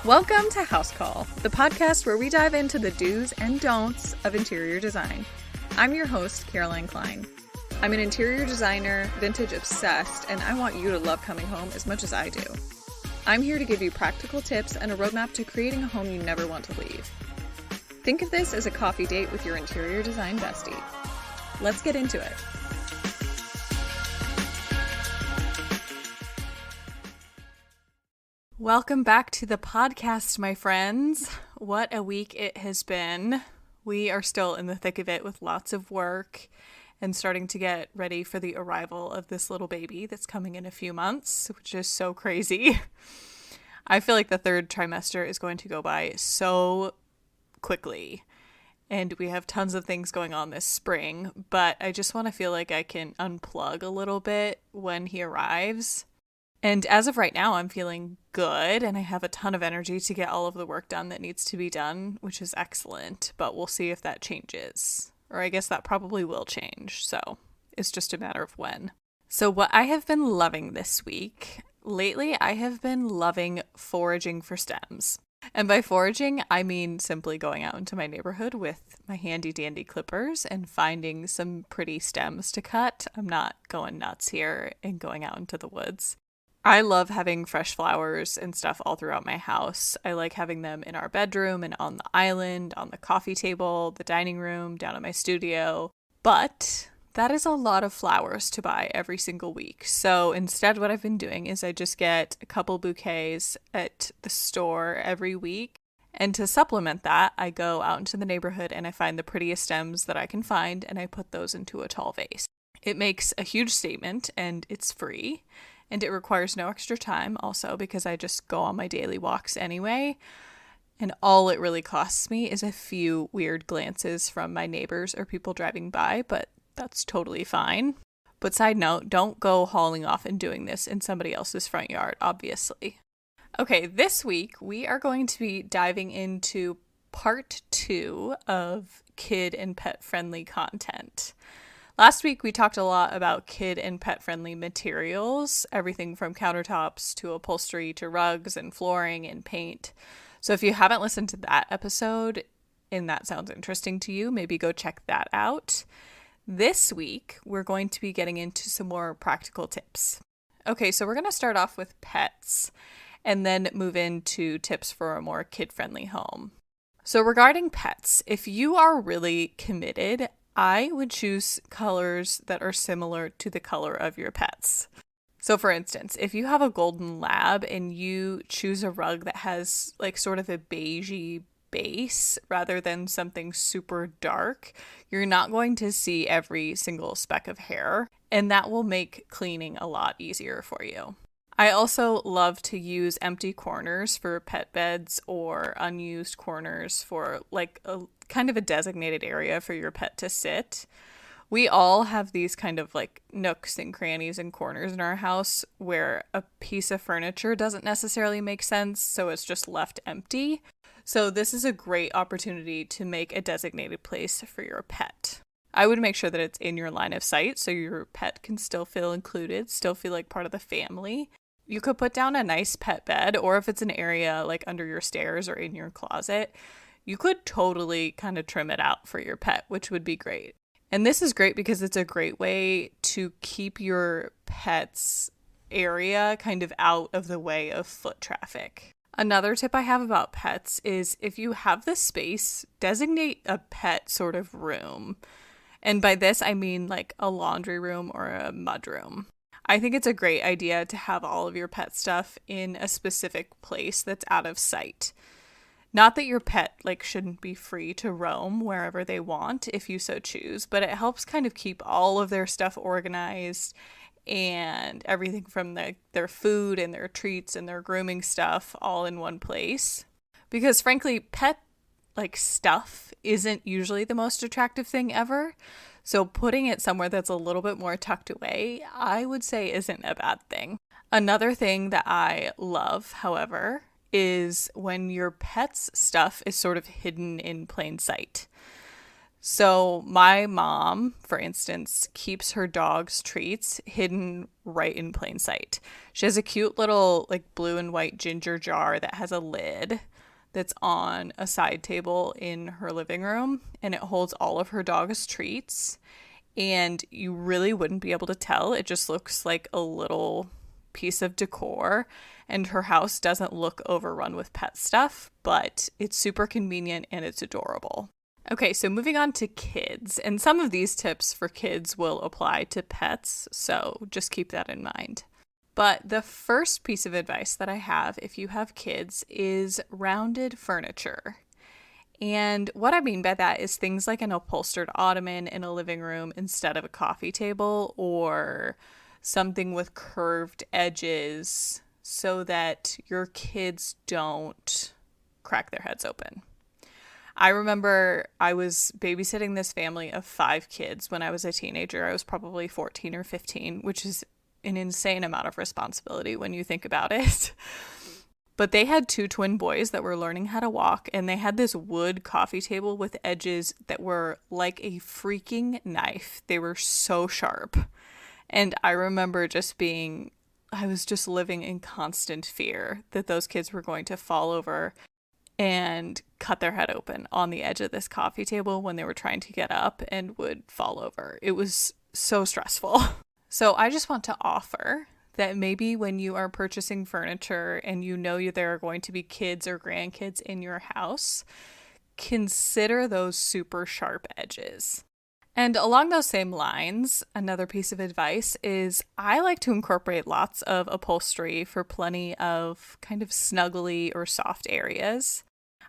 Welcome to House Call, the podcast where we dive into the do's and don'ts of interior design. I'm your host, Caroline Klein. I'm an interior designer, vintage obsessed, and I want you to love coming home as much as I do. I'm here to give you practical tips and a roadmap to creating a home you never want to leave. Think of this as a coffee date with your interior design bestie. Let's get into it. Welcome back to the podcast, my friends. What a week it has been. We are still in the thick of it with lots of work and starting to get ready for the arrival of this little baby that's coming in a few months, which is so crazy. I feel like the third trimester is going to go by so quickly, and we have tons of things going on this spring, but I just want to feel like I can unplug a little bit when he arrives. And as of right now, I'm feeling good, and I have a ton of energy to get all of the work done that needs to be done, which is excellent, but we'll see if that changes. Or I guess that probably will change, so it's just a matter of when. So what I have been loving this week, lately I have been loving foraging for stems. And by foraging, I mean simply going out into my neighborhood with my handy dandy clippers and finding some pretty stems to cut. I'm not going nuts here and going out into the woods. I love having fresh flowers and stuff all throughout my house. I like having them in our bedroom and on the island, on the coffee table, the dining room, down at my studio. But that is a lot of flowers to buy every single week. So instead, what I've been doing is I just get a couple bouquets at the store every week. And to supplement that, I go out into the neighborhood and I find the prettiest stems that I can find and I put those into a tall vase. It makes a huge statement and it's free. And it requires no extra time also because I just go on my daily walks anyway. And all it really costs me is a few weird glances from my neighbors or people driving by, but that's totally fine. But side note, don't go hauling off and doing this in somebody else's front yard, obviously. Okay, this week we are going to be diving into part 2 of kid and pet friendly content. Last week, we talked a lot about kid and pet-friendly materials, everything from countertops to upholstery to rugs and flooring and paint. So if you haven't listened to that episode and that sounds interesting to you, maybe go check that out. This week, we're going to be getting into some more practical tips. Okay, so we're going to start off with pets and then move into tips for a more kid-friendly home. So regarding pets, if you are really committed, I would choose colors that are similar to the color of your pets. So for instance, if you have a golden lab and you choose a rug that has like sort of a beigey base rather than something super dark, you're not going to see every single speck of hair, and that will make cleaning a lot easier for you. I also love to use empty corners for pet beds or unused corners for like a kind of a designated area for your pet to sit. We all have these kind of like nooks and crannies and corners in our house where a piece of furniture doesn't necessarily make sense, so it's just left empty. So this is a great opportunity to make a designated place for your pet. I would make sure that it's in your line of sight so your pet can still feel included, still feel like part of the family. You could put down a nice pet bed, or if it's an area like under your stairs or in your closet, you could totally kind of trim it out for your pet, which would be great. And this is great because it's a great way to keep your pet's area kind of out of the way of foot traffic. Another tip I have about pets is if you have the space, designate a pet sort of room. And by this, I mean like a laundry room or a mudroom. I think it's a great idea to have all of your pet stuff in a specific place that's out of sight. Not that your pet shouldn't be free to roam wherever they want if you so choose, but it helps kind of keep all of their stuff organized and everything from their food and their treats and their grooming stuff all in one place. Because frankly, pet stuff isn't usually the most attractive thing ever. So putting it somewhere that's a little bit more tucked away, I would say isn't a bad thing. Another thing that I love, however, is when your pet's stuff is sort of hidden in plain sight. So my mom, for instance, keeps her dog's treats hidden right in plain sight. She has a cute little like blue and white ginger jar that has a lid that's on a side table in her living room, and it holds all of her dog's treats. And you really wouldn't be able to tell. It just looks like a little piece of decor. And her house doesn't look overrun with pet stuff, but it's super convenient and it's adorable. Okay, so moving on to kids. And some of these tips for kids will apply to pets, so just keep that in mind. But the first piece of advice that I have if you have kids is rounded furniture. And what I mean by that is things like an upholstered ottoman in a living room instead of a coffee table, or something with curved edges so that your kids don't crack their heads open. I remember I was babysitting this family of 5 kids when I was a teenager. I was probably 14 or 15, which is an insane amount of responsibility when you think about it. But they had 2 twin boys that were learning how to walk, and they had this wood coffee table with edges that were like a freaking knife. They were so sharp. And I remember I was just living in constant fear that those kids were going to fall over and cut their head open on the edge of this coffee table when they were trying to get up and would fall over. It was so stressful. So I just want to offer that maybe when you are purchasing furniture and you know there are going to be kids or grandkids in your house, consider those super sharp edges. And along those same lines, another piece of advice is I like to incorporate lots of upholstery for plenty of kind of snuggly or soft areas.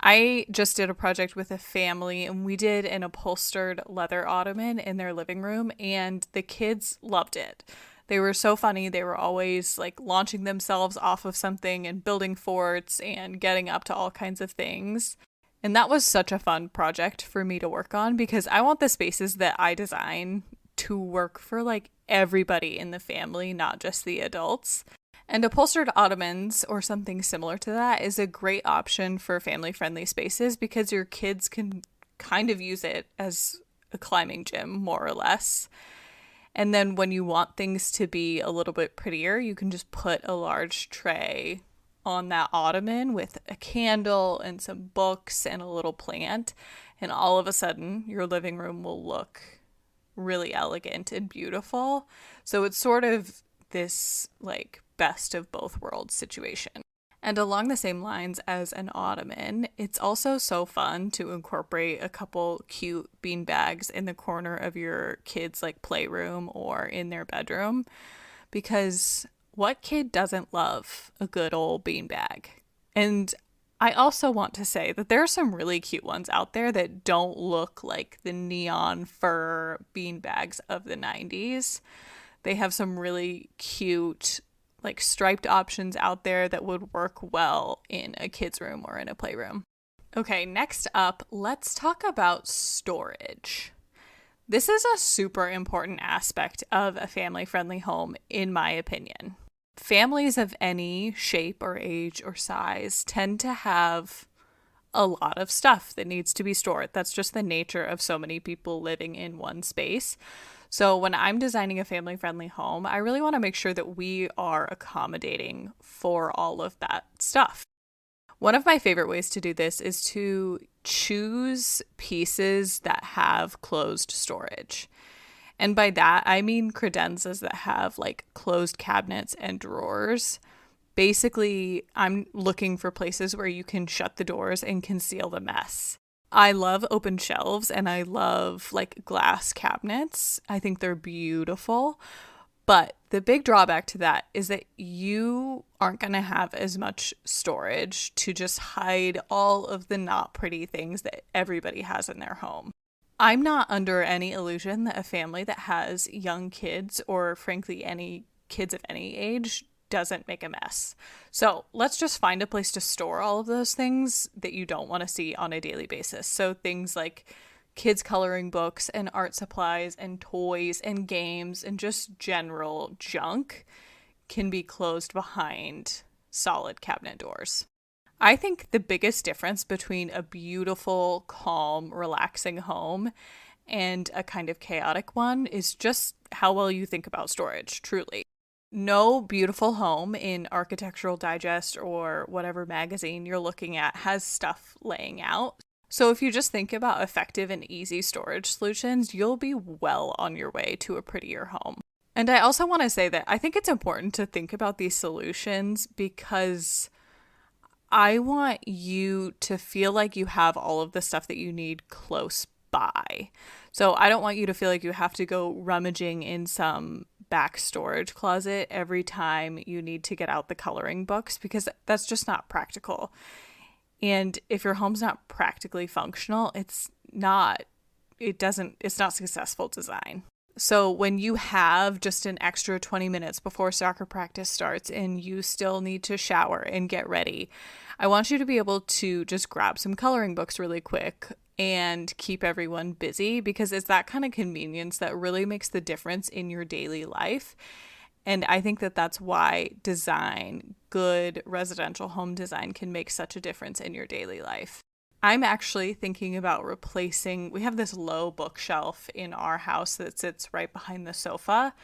I just did a project with a family and we did an upholstered leather ottoman in their living room, and the kids loved it. They were so funny. They were always like launching themselves off of something and building forts and getting up to all kinds of things. And that was such a fun project for me to work on because I want the spaces that I design to work for like everybody in the family, not just the adults. And upholstered ottomans or something similar to that is a great option for family-friendly spaces because your kids can kind of use it as a climbing gym, more or less. And then when you want things to be a little bit prettier, you can just put a large tray on that ottoman with a candle and some books and a little plant. And all of a sudden, your living room will look really elegant and beautiful. So it's sort of this like best of both worlds situation. And along the same lines as an ottoman, it's also so fun to incorporate a couple cute bean bags in the corner of your kids' like playroom or in their bedroom, because what kid doesn't love a good old bean bag? And I also want to say that there are some really cute ones out there that don't look like the neon fur bean bags of the 90s. They have some really cute like striped options out there that would work well in a kid's room or in a playroom. Okay, next up, let's talk about storage. This is a super important aspect of a family-friendly home, in my opinion. Families of any shape or age or size tend to have a lot of stuff that needs to be stored. That's just the nature of so many people living in one space. So when I'm designing a family-friendly home, I really want to make sure that we are accommodating for all of that stuff. One of my favorite ways to do this is to choose pieces that have closed storage. And by that, I mean credenzas that have like closed cabinets and drawers. Basically, I'm looking for places where you can shut the doors and conceal the mess. I love open shelves and I love like glass cabinets. I think they're beautiful. But the big drawback to that is that you aren't going to have as much storage to just hide all of the not pretty things that everybody has in their home. I'm not under any illusion that a family that has young kids, or frankly any kids of any age, doesn't make a mess. So let's just find a place to store all of those things that you don't want to see on a daily basis. So things like kids' coloring books and art supplies and toys and games and just general junk can be closed behind solid cabinet doors. I think the biggest difference between a beautiful, calm, relaxing home and a kind of chaotic one is just how well you think about storage, truly. No beautiful home in Architectural Digest or whatever magazine you're looking at has stuff laying out. So if you just think about effective and easy storage solutions, you'll be well on your way to a prettier home. And I also want to say that I think it's important to think about these solutions because I want you to feel like you have all of the stuff that you need close by. So I don't want you to feel like you have to go rummaging in some back storage closet every time you need to get out the coloring books because that's just not practical. And if your home's not practically functional, it's not successful design. So when you have just an extra 20 minutes before soccer practice starts and you still need to shower and get ready, I want you to be able to just grab some coloring books really quick and keep everyone busy because it's that kind of convenience that really makes the difference in your daily life. And I think that that's why good residential home design can make such a difference in your daily life. I'm actually thinking about we have this low bookshelf in our house that sits right behind the sofa.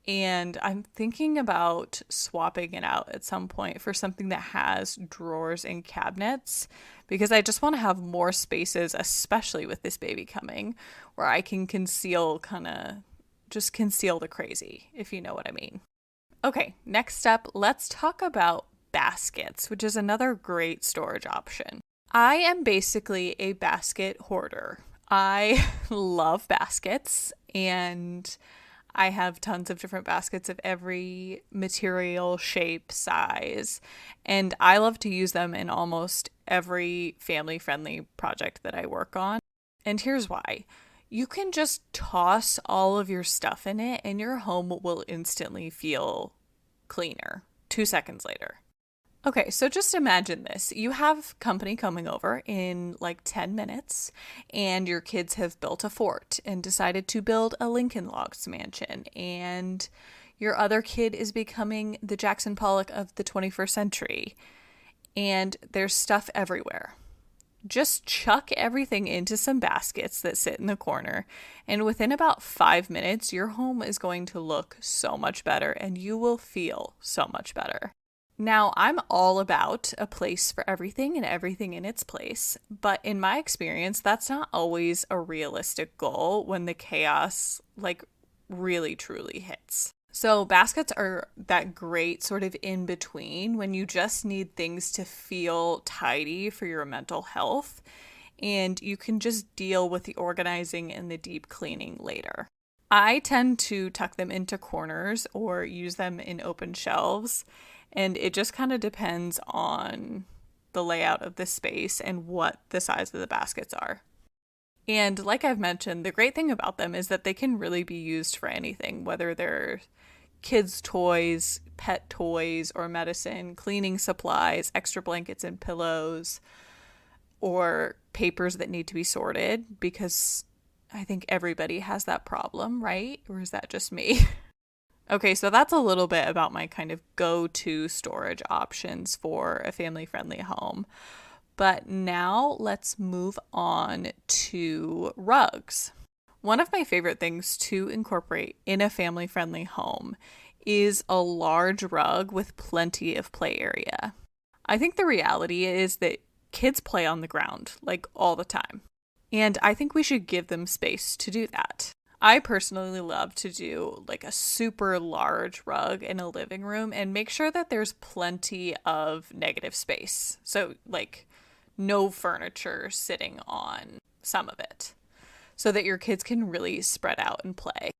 And I'm thinking about swapping it out at some point for something that has drawers and cabinets because I just want to have more spaces, especially with this baby coming, where I can conceal the crazy, if you know what I mean. Okay, next up, let's talk about baskets, which is another great storage option. I am basically a basket hoarder. I love baskets and I have tons of different baskets of every material, shape, size, and I love to use them in almost every family-friendly project that I work on. And here's why. You can just toss all of your stuff in it and your home will instantly feel cleaner 2 seconds later. Okay, so just imagine this. You have company coming over in like 10 minutes, and your kids have built a fort and decided to build a Lincoln Logs mansion, and your other kid is becoming the Jackson Pollock of the 21st century, and there's stuff everywhere. Just chuck everything into some baskets that sit in the corner, and within about 5 minutes, your home is going to look so much better, and you will feel so much better. Now, I'm all about a place for everything and everything in its place, but in my experience, that's not always a realistic goal when the chaos, really truly hits. So baskets are that great sort of in between when you just need things to feel tidy for your mental health, and you can just deal with the organizing and the deep cleaning later. I tend to tuck them into corners or use them in open shelves. And it just kind of depends on the layout of the space and what the size of the baskets are. And like I've mentioned, the great thing about them is that they can really be used for anything, whether they're kids' toys, pet toys, or medicine, cleaning supplies, extra blankets and pillows, or papers that need to be sorted, because I think everybody has that problem, right? Or is that just me? Okay, so that's a little bit about my kind of go-to storage options for a family-friendly home. But now let's move on to rugs. One of my favorite things to incorporate in a family-friendly home is a large rug with plenty of play area. I think the reality is that kids play on the ground, all the time. And I think we should give them space to do that. I personally love to do a super large rug in a living room and make sure that there's plenty of negative space. So no furniture sitting on some of it so that your kids can really spread out and play.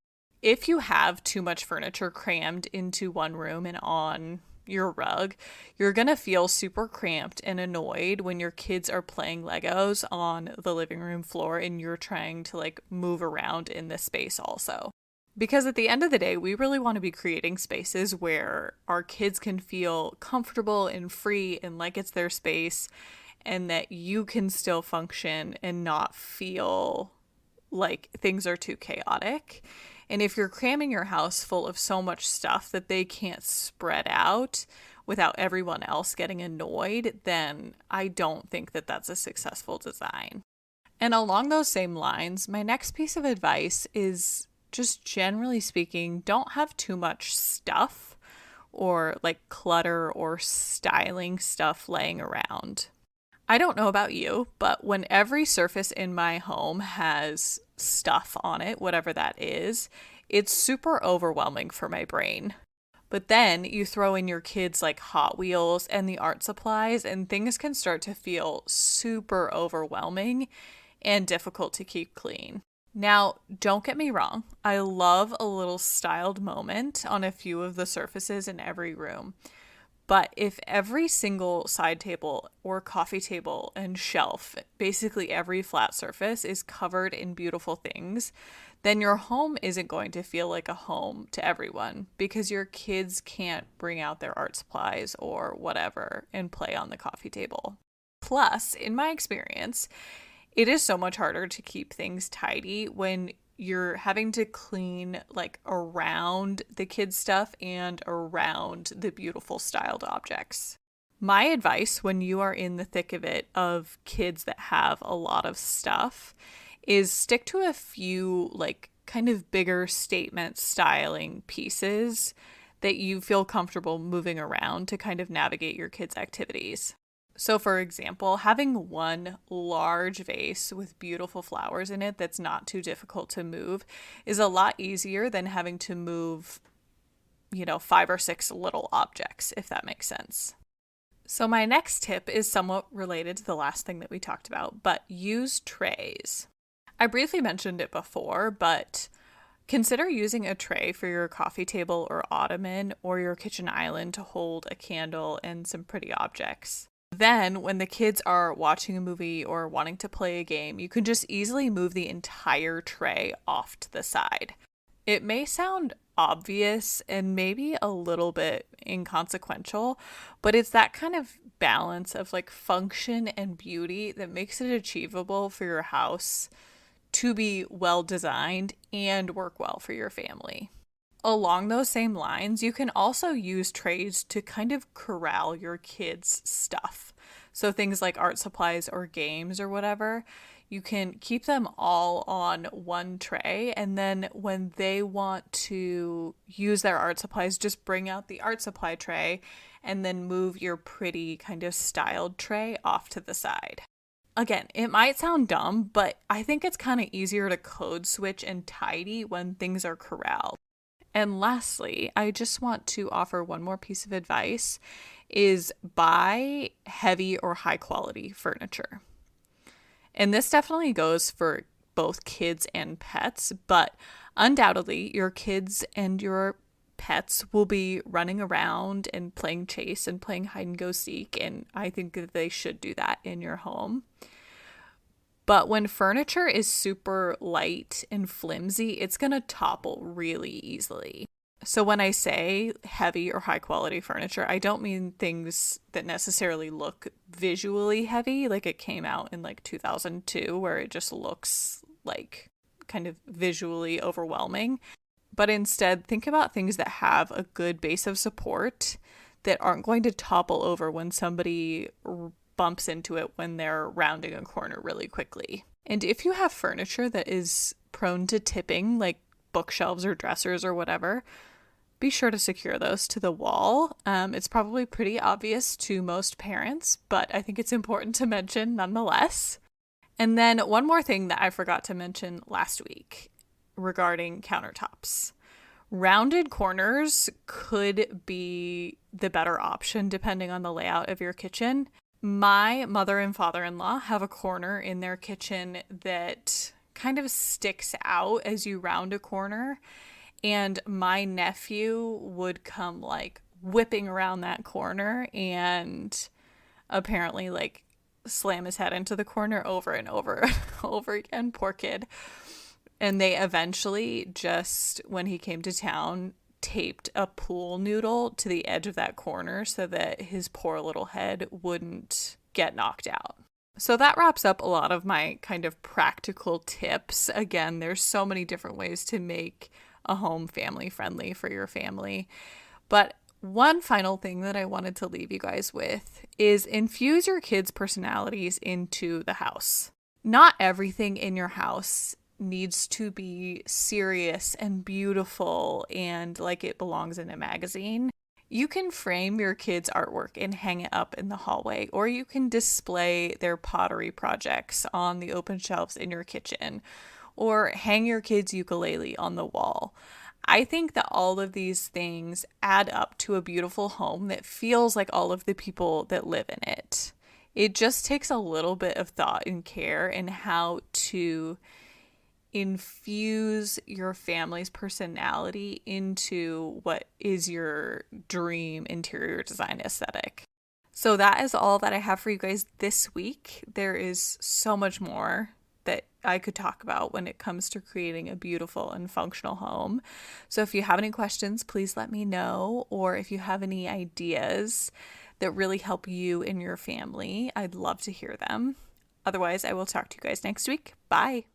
If you have too much furniture crammed into one room and on your rug, you're going to feel super cramped and annoyed when your kids are playing Legos on the living room floor and you're trying to move around in this space also. Because at the end of the day, we really want to be creating spaces where our kids can feel comfortable and free and like it's their space, and that you can still function and not feel like things are too chaotic. And if you're cramming your house full of so much stuff that they can't spread out without everyone else getting annoyed, then I don't think that that's a successful design. And along those same lines, my next piece of advice is just generally speaking, don't have too much stuff or like clutter or styling stuff laying around. I don't know about you, but when every surface in my home has stuff on it, whatever that is, it's super overwhelming for my brain. But then you throw in your kids like Hot Wheels and the art supplies, and things can start to feel super overwhelming and difficult to keep clean. Now, don't get me wrong, I love a little styled moment on a few of the surfaces in every room. But if every single side table or coffee table and shelf, basically every flat surface, is covered in beautiful things, then your home isn't going to feel like a home to everyone because your kids can't bring out their art supplies or whatever and play on the coffee table. Plus, in my experience, it is so much harder to keep things tidy when you're having to clean like around the kids' stuff and around the beautiful styled objects. My advice when you are in the thick of it of kids that have a lot of stuff is stick to a few like kind of bigger statement styling pieces that you feel comfortable moving around to kind of navigate your kids' activities. So, for example, having one large vase with beautiful flowers in it that's not too difficult to move is a lot easier than having to move, 5 or 6 little objects, if that makes sense. So, my next tip is somewhat related to the last thing that we talked about, but use trays. I briefly mentioned it before, but consider using a tray for your coffee table or ottoman or your kitchen island to hold a candle and some pretty objects. Then, when the kids are watching a movie or wanting to play a game, you can just easily move the entire tray off to the side. It may sound obvious and maybe a little bit inconsequential, but it's that kind of balance of like function and beauty that makes it achievable for your house to be well designed and work well for your family. Along those same lines, you can also use trays to kind of corral your kids' stuff. So things like art supplies or games or whatever, you can keep them all on one tray, and then when they want to use their art supplies, just bring out the art supply tray and then move your pretty kind of styled tray off to the side. Again, it might sound dumb, but I think it's kind of easier to code switch and tidy when things are corralled. And lastly, I just want to offer one more piece of advice is buy heavy or high quality furniture. And this definitely goes for both kids and pets, but undoubtedly your kids and your pets will be running around and playing chase and playing hide and go seek, and I think that they should do that in your home. But when furniture is super light and flimsy, it's going to topple really easily. So when I say heavy or high quality furniture, I don't mean things that necessarily look visually heavy, like it came out in like 2002, where it just looks like kind of visually overwhelming. But instead, think about things that have a good base of support that aren't going to topple over when somebody bumps into it when they're rounding a corner really quickly. And if you have furniture that is prone to tipping, like bookshelves or dressers or whatever, be sure to secure those to the wall. It's probably pretty obvious to most parents, but I think it's important to mention nonetheless. And then one more thing that I forgot to mention last week regarding countertops. Rounded corners could be the better option depending on the layout of your kitchen. My mother and father-in-law have a corner in their kitchen that kind of sticks out as you round a corner, and my nephew would come like whipping around that corner and apparently like slam his head into the corner over and over and over again. Poor kid. And they eventually just, when he came to town, taped a pool noodle to the edge of that corner so that his poor little head wouldn't get knocked out. So that wraps up a lot of my kind of practical tips. Again, there's so many different ways to make a home family friendly for your family. But One final thing that I wanted to leave you guys with is infuse your kids' personalities into the house. Not everything in your house needs to be serious and beautiful and like it belongs in a magazine. You can frame your kids' artwork and hang it up in the hallway, or you can display their pottery projects on the open shelves in your kitchen, or hang your kids' ukulele on the wall. I think that all of these things add up to a beautiful home that feels like all of the people that live in it. It just takes a little bit of thought and care in how to infuse your family's personality into what is your dream interior design aesthetic. So that is all that I have for you guys this week. There is so much more that I could talk about when it comes to creating a beautiful and functional home. So if you have any questions, please let me know. Or if you have any ideas that really help you and your family, I'd love to hear them. Otherwise, I will talk to you guys next week. Bye.